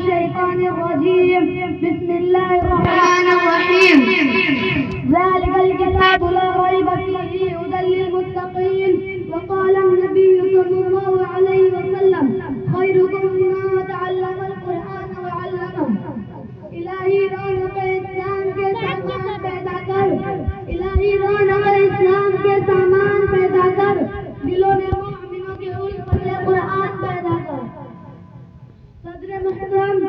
الشيطان الرجيم بسم الله الرحمن الرحيم ذلك الكتاب لا ريب فيه هدى للمتقين وقال النبي صلى الله عليه وسلم خيركم من تعلم القرآن وعلمه الہی رونق اسلام کے سامان پیدا کر الہی رونق اسلام کے سامان پیدا کر دلوں میں مومنوں کے الفت قرآن پیدا کر صدر محترم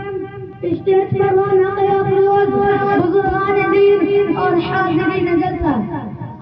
اسٹیج پر رونق افروز بزرگان دین اور حاضرین جلسہ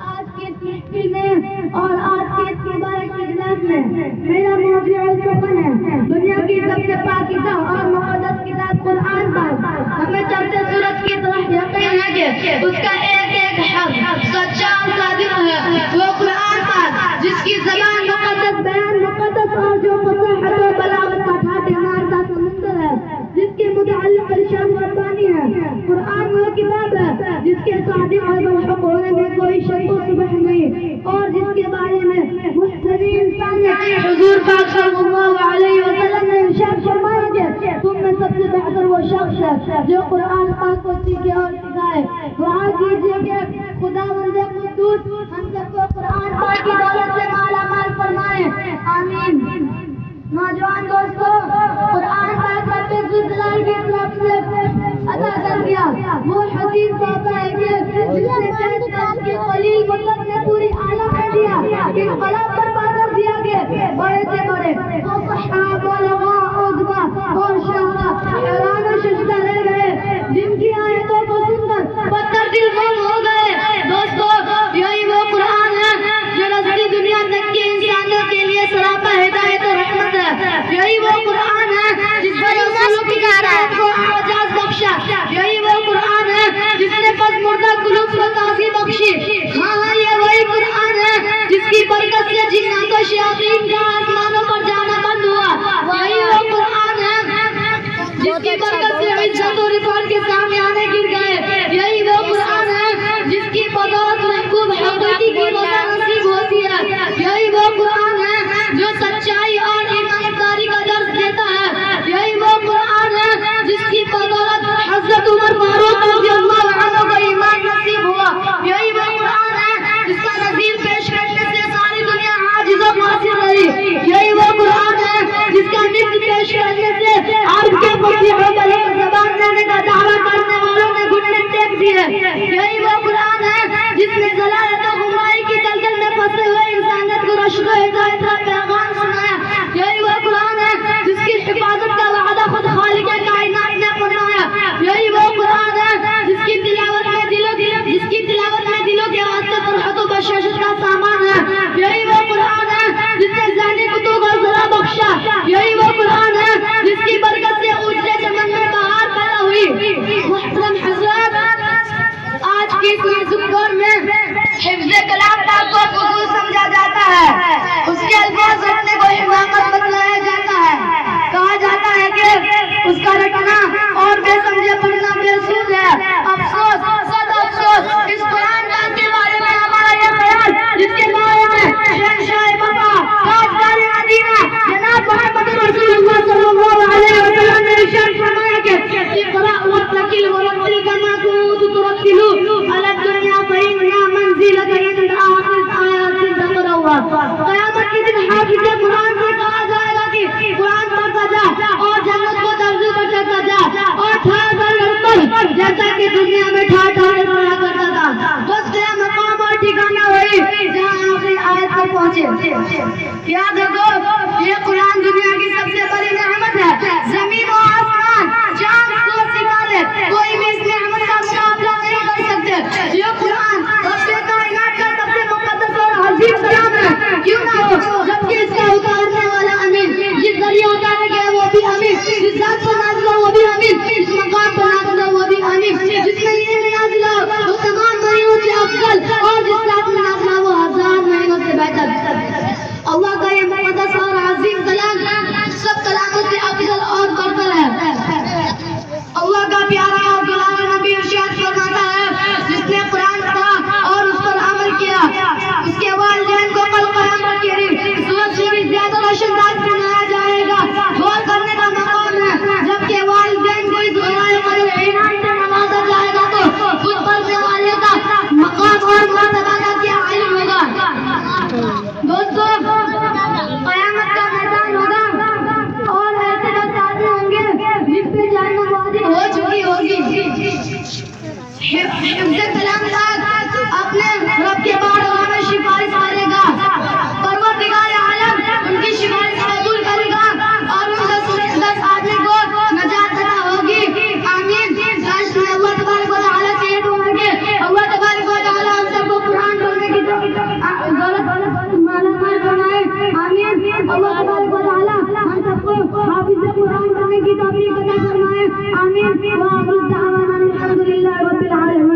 آج کی اس محفل میں اور آج کی اس مبارک اجلاس میں میرا موضوع سخن ہے دنیا کی سب سے پاکیزہ اور مقدس کتاب قرآن پاک ہمیں چلتے سورج کی طرح یقین ہے کہ اس کا ایک ایک حرف سچا اور صادق ہے وہ قرآن پاک جس کی زبان مقدس بیان مقدس اور جو فصاحت و بلاغت کا ٹھاٹھے مارتا سمندر ہے جس کے متعلق ارشاد ربانی ہے قرآن وہ کتاب ہے جس کے صادق اور بالحق ہونے میں کوئی شک و شبہ نہیں اور جس کے بارے میں محسنین انسانیت حضور پاک صلی اللہ علیہ وسلم نے ارشاد فرمایا کہ تم میں سب سے بہتر وہ شخص ہے جو قرآن پاک کو سیکھے اور سکھائے دعا کیجیے کہ خداوند قدوس ہم سب کو قرآن پاک کی دولت سے مالا مال فرمائے آمین نوجوان دوستو قرآن پاک رب ذوالجلال کی طرف سے عطا کر دیا وہ حدیث کہتا ہے کہ جس نے چند کام کی قلیل مطلب نے پوری اعلیٰ کر دیا انقلاب برپا کر دیا کہ بڑے سے بڑے وہ صحابہ لغا عقبہ اور شہرہ حیران و ششدہ رہ گئے جن کی آیتوں کو سن کر پتھر دل موم ہو گئے دوستو یہی وہ قرآن ہے جو رسلی دنیا تک کی انسانوں کے لیے سراپا ہدایت و رحمت ہے یہی وہ قرآن ہے جس پر رسولوں کی ہدایت کو اعجاز بخشا یہی وہ قرآن ہے جس نے پس مردہ قلوب کو تازی بخشی ہاں یہ وہی قرآن ہے جس کی برکت سے جنات و شیاطین کا آسمانوں پر جانا بند ہوا وہی وہ قرآن ہے جس کی برکت سے عزت و رفعت کے سامنے آنے گر گئے یہی وہ قرآن ہے جس کی بدولت محبوب حقیقی کی رضا نصیب ہوتی ہے یہی وہ قرآن ہے جو سچائی اور ایمانداری کا درس دیتا ہے یہی وہ قرآن ہے جس کی بدولت حضرت عمر فاروق رضی اللہ عنہ کو ایمان نصیب ہوا یہی وہ قرآن ہے جس کا نظیر پیش کرنے سے ساری دنیا عاجز و قاصر رہی یہی وہ قرآن ہے جس کا نفس پیش کرنے سے عرب کے فصیح و بلیغ زبان لینے کا دعویٰ کرنے والوں نے گھٹنے ٹیک دیے یہی وہ قرآن ہے جس نے ضلالت و گمراہی کی دلدل میں پھنسے ہوئے انسانیت کو رشد و ہدایت کا پیغام سنایا یہی وہ قرآن ہے جس کی حفاظت کا وعدہ خود خالق کائنات نے فرمایا یہی وہ قرآن ہے جس کی تلاوت میں دلوں کے واسطے فرحت و بشاشت کا سامان ہے یہی وہ قرآن ہے جس نے ذہنی کتب کو ذرا بخشا یہی وہ قرآن ہے جس کی برکت سے اجلے چمن میں بہار پیدا ہوئی محترم حضرات آج کی اس نازک دور میں حفظ کلام پاک کو فضول سمجھا جاتا ہے اس کے الفاظ رٹنے کو حماقت بتلایا جاتا ہے کہا جاتا ہے کہ اس کا رٹنا اور بے سمجھے پڑھنا بے سود ہے افسوس صد افسوس اس قرآن پاک کے بارے میں ہمارا یہ خیال جس کے بارے میں شہنشاہ مکہ تاجدار مدینہ جناب محمد رسول اللہ صلی اللہ علیہ وسلم نے ارشاد فرمایا کہ اقرأ وارتقل ورتل كما كنت ترتل على الدنيا فإنها منزلك عند آخر آيات تقرأها قیامت کے دن حافظ قرآن سے کہا جائے گا کہ قرآن پڑھتا جا اور جنت کو درجے پر چڑھتا جا اور ٹھہر کر جیسا کہ دنیا میں ٹھہر پڑھا کرتا تھا بس تیرا مقام اور ٹھکانہ وہی جہاں آخری آیت پر پہنچے یاد رکھو یہ قرآن دنیا کی